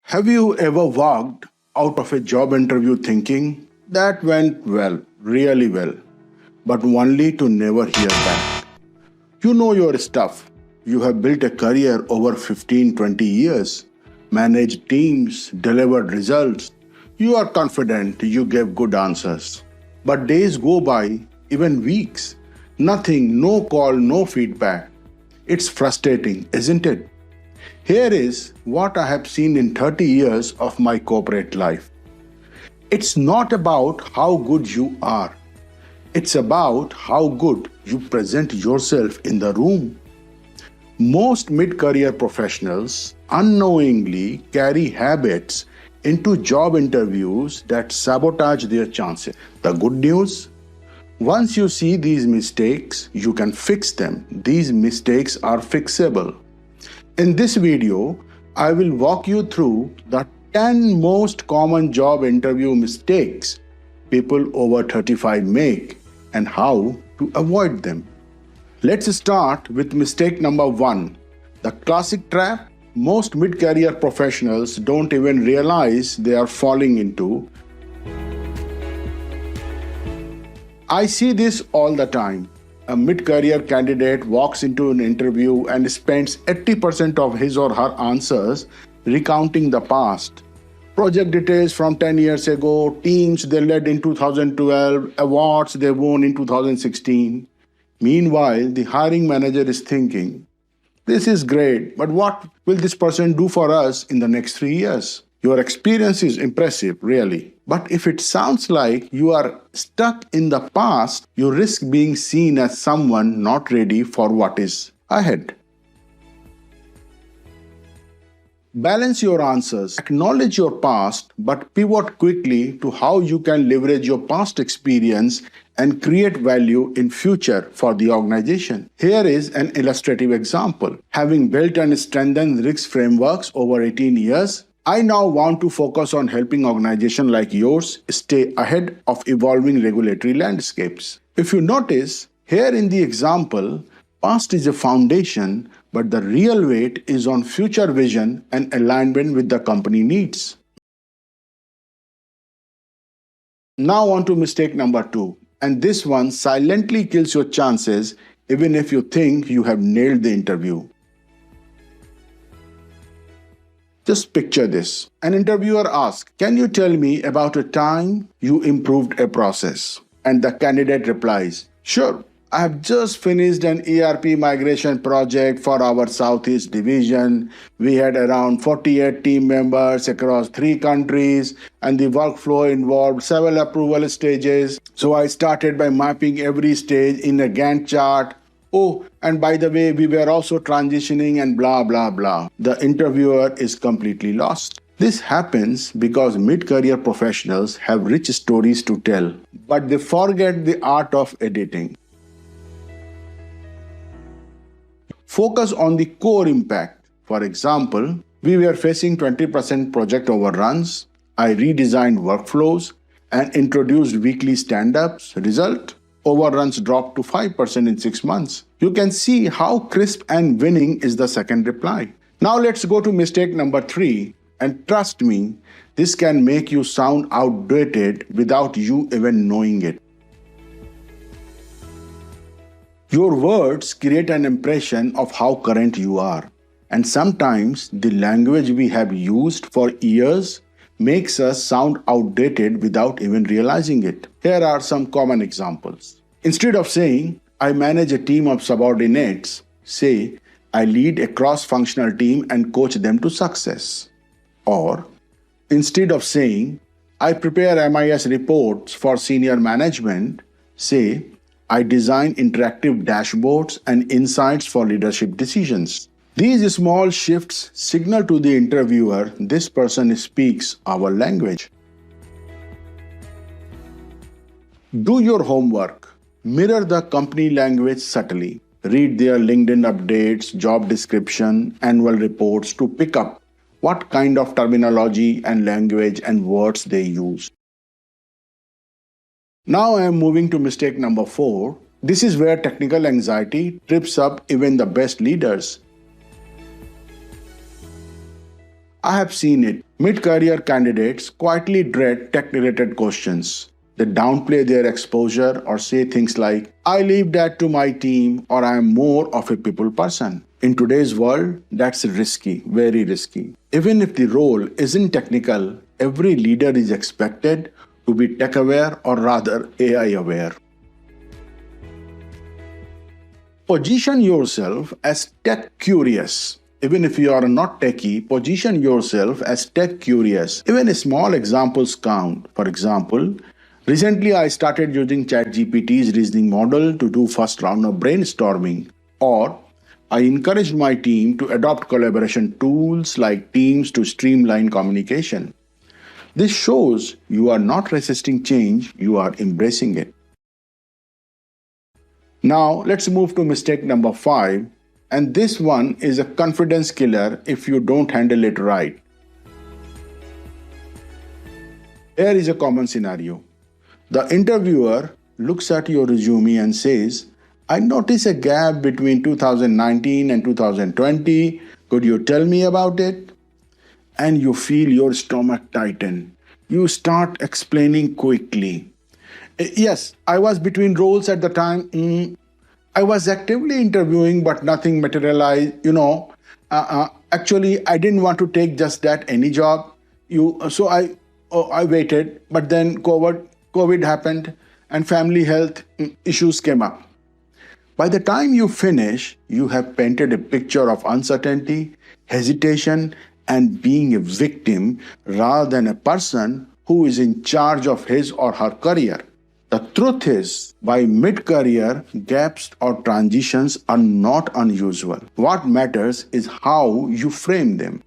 Have you ever walked out of a job interview thinking, that went well, really well, but only to never hear back? You know your stuff. You have built a career over 15, 20 years, managed teams, delivered results. You are confident you gave good answers. But days go by, even weeks. Nothing, no call, no feedback. It's frustrating, isn't it? Here is what I have seen in 30 years of my corporate life. It's not about how good you are. It's about how good you present yourself in the room. Most mid-career professionals unknowingly carry habits into job interviews that sabotage their chances. The good news? Once you see these mistakes, you can fix them. These mistakes are fixable. In this video, I will walk you through the 10 most common job interview mistakes people over 35 make and how to avoid them. Let's start with mistake number 1. The classic trap most mid-career professionals don't even realize they are falling into. I see this all the time. A mid-career candidate walks into an interview and spends 80% of his or her answers recounting the past. Project details from 10 years ago, teams they led in 2012, awards they won in 2016. Meanwhile, the hiring manager is thinking, this is great, but what will this person do for us in the next 3 years? Your experience is impressive, really. But if it sounds like you are stuck in the past, you risk being seen as someone not ready for what is ahead. Balance your answers. Acknowledge your past, but pivot quickly to how you can leverage your past experience and create value in future for the organization. Here is an illustrative example. Having built and strengthened risk frameworks over 18 years, I now want to focus on helping organizations like yours stay ahead of evolving regulatory landscapes. If you notice, here in the example, past is a foundation, but the real weight is on future vision and alignment with the company needs. Now on to mistake number 2, and this one silently kills your chances even if you think you have nailed the interview. Just picture this. An interviewer asks, can you tell me about a time you improved a process? And the candidate replies, sure, I have just finished an ERP migration project for our Southeast division. We had around 48 team members across 3 countries, and the workflow involved several approval stages. So I started by mapping every stage in a Gantt chart. Oh, and by the way, we were also transitioning and blah, blah, blah. The interviewer is completely lost. This happens because mid-career professionals have rich stories to tell, but they forget the art of editing. Focus on the core impact. For example, we were facing 20% project overruns. I redesigned workflows and introduced weekly stand-ups. Result? Overruns dropped to 5% in 6 months. You can see how crisp and winning is the second reply. Now let's go to mistake number 3, and trust me, this can make you sound outdated without you even knowing it. Your words create an impression of how current you are, and sometimes the language we have used for years makes us sound outdated without even realizing it. Here are some common examples. Instead of saying, I manage a team of subordinates, say, I lead a cross-functional team and coach them to success. Or, instead of saying, I prepare MIS reports for senior management, say, I design interactive dashboards and insights for leadership decisions. These small shifts signal to the interviewer this person speaks our language. Do your homework. Mirror the company language subtly. Read their LinkedIn updates, job description, annual reports to pick up what kind of terminology and language and words they use. Now I am moving to mistake number 4. This is where technical anxiety trips up even the best leaders. I have seen it. Mid-career candidates quietly dread tech-related questions. They downplay their exposure or say things like, I leave that to my team or I am more of a people person. In today's world, that's risky, very risky. Even if the role isn't technical, every leader is expected to be tech aware or rather AI aware. Position yourself as tech curious. Even if you are not techie, position yourself as tech curious. Even small examples count. For example, recently I started using ChatGPT's reasoning model to do first round of brainstorming. Or I encouraged my team to adopt collaboration tools like Teams to streamline communication. This shows you are not resisting change, you are embracing it. Now, let's move to mistake number 5. And this one is a confidence killer if you don't handle it right. Here is a common scenario. The interviewer looks at your resume and says, I notice a gap between 2019 and 2020. Could you tell me about it? And you feel your stomach tighten. You start explaining quickly. Yes, I was between roles at the time. I was actively interviewing, but nothing materialized. Actually, I didn't want to take just that any job. So I waited, but then COVID happened, and family health issues came up. By the time you finish, you have painted a picture of uncertainty, hesitation, and being a victim rather than a person who is in charge of his or her career. The truth is, by mid-career, gaps or transitions are not unusual. What matters is how you frame them.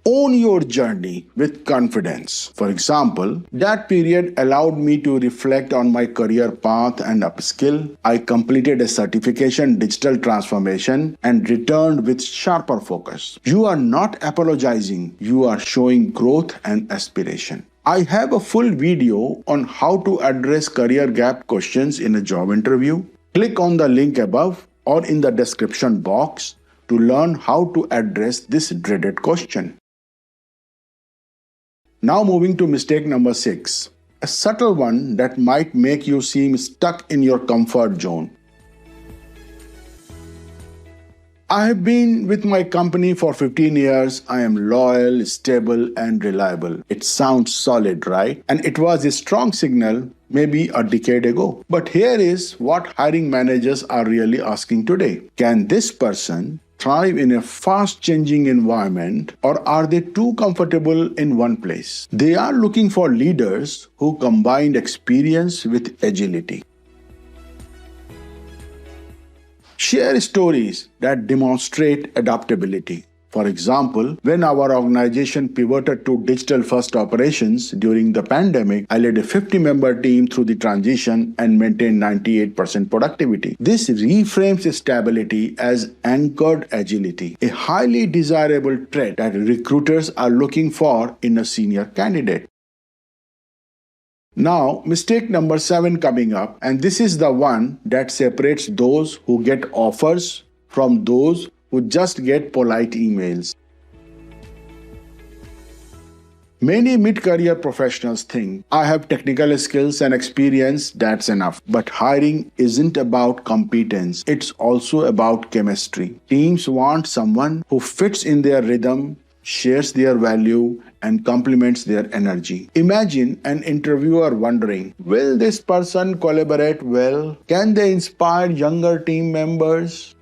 Own your journey with confidence. For example, that period allowed me to reflect on my career path and upskill. I completed a certification digital transformation and returned with sharper focus. You are not apologizing, you are showing growth and aspiration. I have a full video on how to address career gap questions in a job interview. Click on the link above or in the description box to learn how to address this dreaded question. Now moving to mistake number 6, a subtle one that might make you seem stuck in your comfort zone. I have been with my company for 15 years. I am loyal, stable, and reliable. It sounds solid, right? And it was a strong signal maybe a decade ago. But here is what hiring managers are really asking today. Can this person thrive in a fast-changing environment, or are they too comfortable in one place? They are looking for leaders who combine experience with agility. Share stories that demonstrate adaptability. For example, when our organization pivoted to digital-first operations during the pandemic, I led a 50-member team through the transition and maintained 98% productivity. This reframes stability as anchored agility, a highly desirable trait that recruiters are looking for in a senior candidate. Now, mistake number 7 coming up, and this is the one that separates those who get offers from those who just get polite emails. Many mid-career professionals think, I have technical skills and experience, that's enough. But hiring isn't about competence, it's also about chemistry. Teams want someone who fits in their rhythm, shares their value, and complements their energy. Imagine an interviewer wondering, will this person collaborate well? Can they inspire younger team members?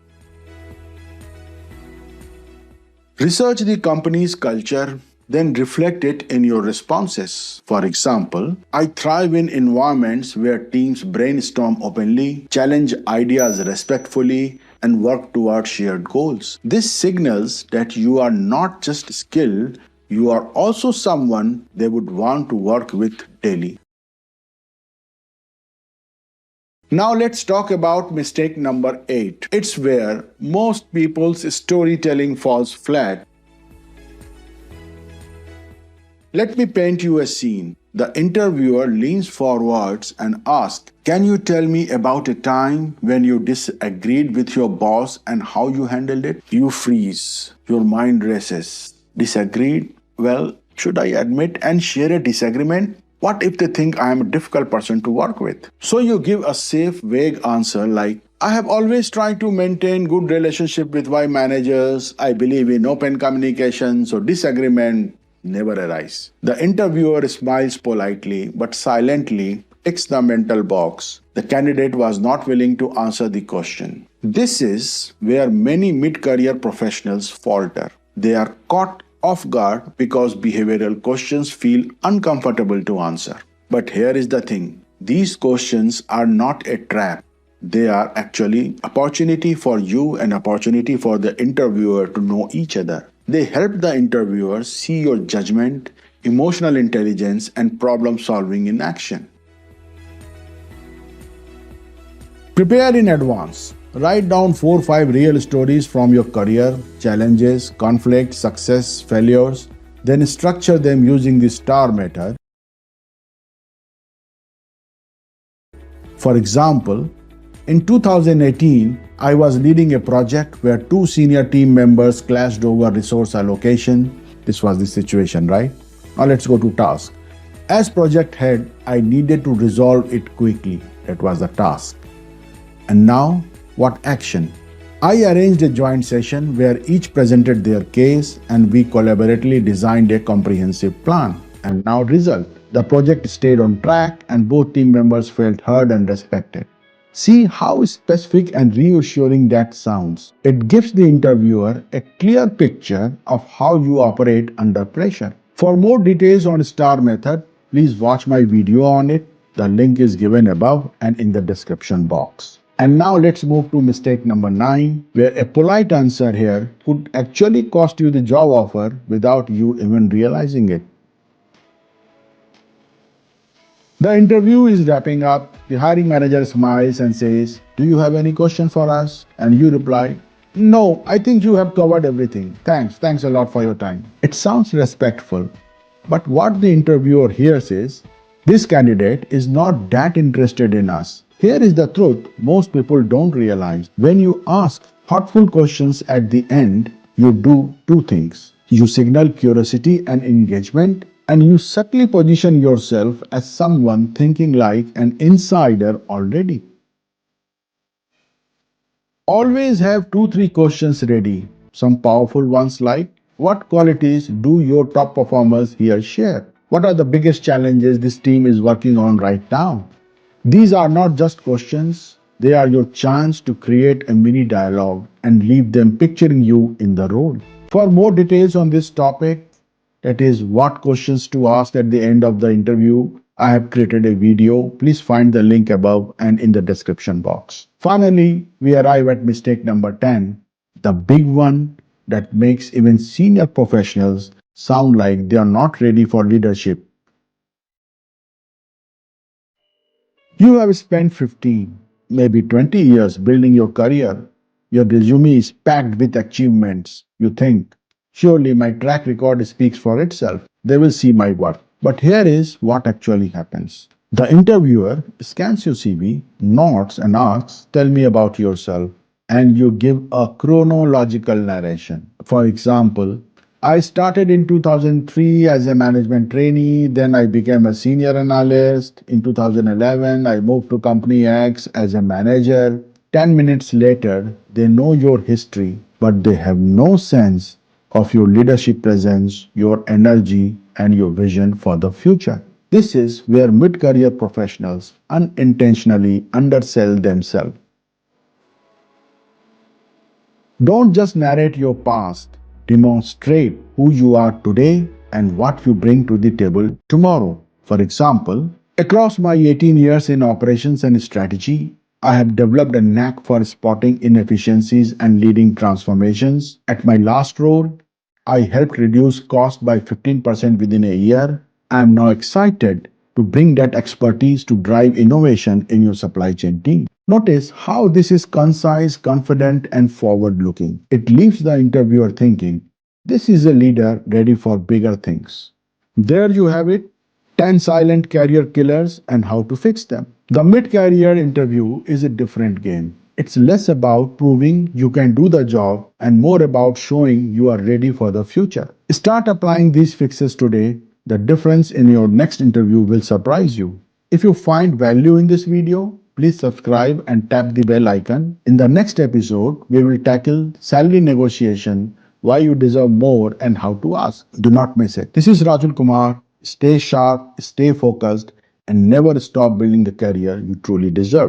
Research the company's culture, then reflect it in your responses. For example, I thrive in environments where teams brainstorm openly, challenge ideas respectfully, and work toward shared goals. This signals that you are not just skilled, you are also someone they would want to work with daily. Now let's talk about mistake number 8. It's where most people's storytelling falls flat. Let me paint you a scene. The interviewer leans forwards and asks, "Can you tell me about a time when you disagreed with your boss and how you handled it?" You freeze. Your mind races. Disagreed? Well, should I admit and share a disagreement? What if they think I am a difficult person to work with? So you give a safe, vague answer like, "I have always tried to maintain good relationship with my managers. I believe in open communication, so disagreement never arise." The interviewer smiles politely but silently ticks the mental box. The candidate was not willing to answer the question. This is where many mid career professionals falter. They are caught off guard because behavioral questions feel uncomfortable to answer. But here is the thing, these questions are not a trap. They are actually opportunity for you and opportunity for the interviewer to know each other. They help the interviewer see your judgment, emotional intelligence, and problem solving in action. Prepare in advance. Write down 4 or 5 real stories from your career, challenges, conflicts, success, failures. Then structure them using the STAR method. For example, in 2018, I was leading a project where two senior team members clashed over resource allocation. This was the situation, right? Now let's go to task. As project head, I needed to resolve it quickly. That was the task. And now, what action? I arranged a joint session where each presented their case and we collaboratively designed a comprehensive plan. And now, result. The project stayed on track and both team members felt heard and respected. See how specific and reassuring that sounds. It gives the interviewer a clear picture of how you operate under pressure. For more details on STAR method, please watch my video on it. The link is given above and in the description box. And now let's move to mistake number 9, where a polite answer here could actually cost you the job offer without you even realizing it. The interview is wrapping up. The hiring manager smiles and says, "Do you have any question for us?" And you reply, "No, I think you have covered everything. Thanks a lot for your time." It sounds respectful, but what the interviewer hears is, "This candidate is not that interested in us." Here is the truth most people don't realize. When you ask thoughtful questions at the end, you do two things. You signal curiosity and engagement, and you subtly position yourself as someone thinking like an insider already. Always have 2 3 questions ready. Some powerful ones like, what qualities do your top performers here share? What are the biggest challenges this team is working on right now? These are not just questions, they are your chance to create a mini dialogue and leave them picturing you in the role. For more details on this topic, that is, what questions to ask at the end of the interview, I have created a video. Please find the link above and in the description box. Finally, we arrive at mistake number 10, the big one that makes even senior professionals sound like they are not ready for leadership. You have spent 15, maybe 20 years building your career. Your resume is packed with achievements. You think, surely my track record speaks for itself. They will see my work. But here is what actually happens. The interviewer scans your CV, nods, and asks, "Tell me about yourself." And you give a chronological narration. For example, I started in 2003 as a management trainee, then I became a senior analyst. In 2011, I moved to company X as a manager. 10 minutes later, they know your history, but they have no sense of your leadership presence, your energy, and your vision for the future. This is where mid career professionals unintentionally undersell themselves. Don't just narrate your past, demonstrate who you are today and what you bring to the table tomorrow. For example, across my 18 years in operations and strategy, I have developed a knack for spotting inefficiencies and leading transformations. At my last role, I helped reduce cost by 15% within a year. I am now excited to bring that expertise to drive innovation in your supply chain team. Notice how this is concise, confident, and forward looking. It leaves the interviewer thinking, this is a leader ready for bigger things. There you have it, 10 silent career killers and how to fix them. The mid career interview is a different game. It's less about proving you can do the job and more about showing you are ready for the future. Start applying these fixes today. The difference in your next interview will surprise you. If you find value in this video, please subscribe and tap the bell icon. In the next episode, we will tackle salary negotiation, why you deserve more, and how to ask. Do not miss it. This is Rajul Kumar. Stay sharp, stay focused, and never stop building the career you truly deserve.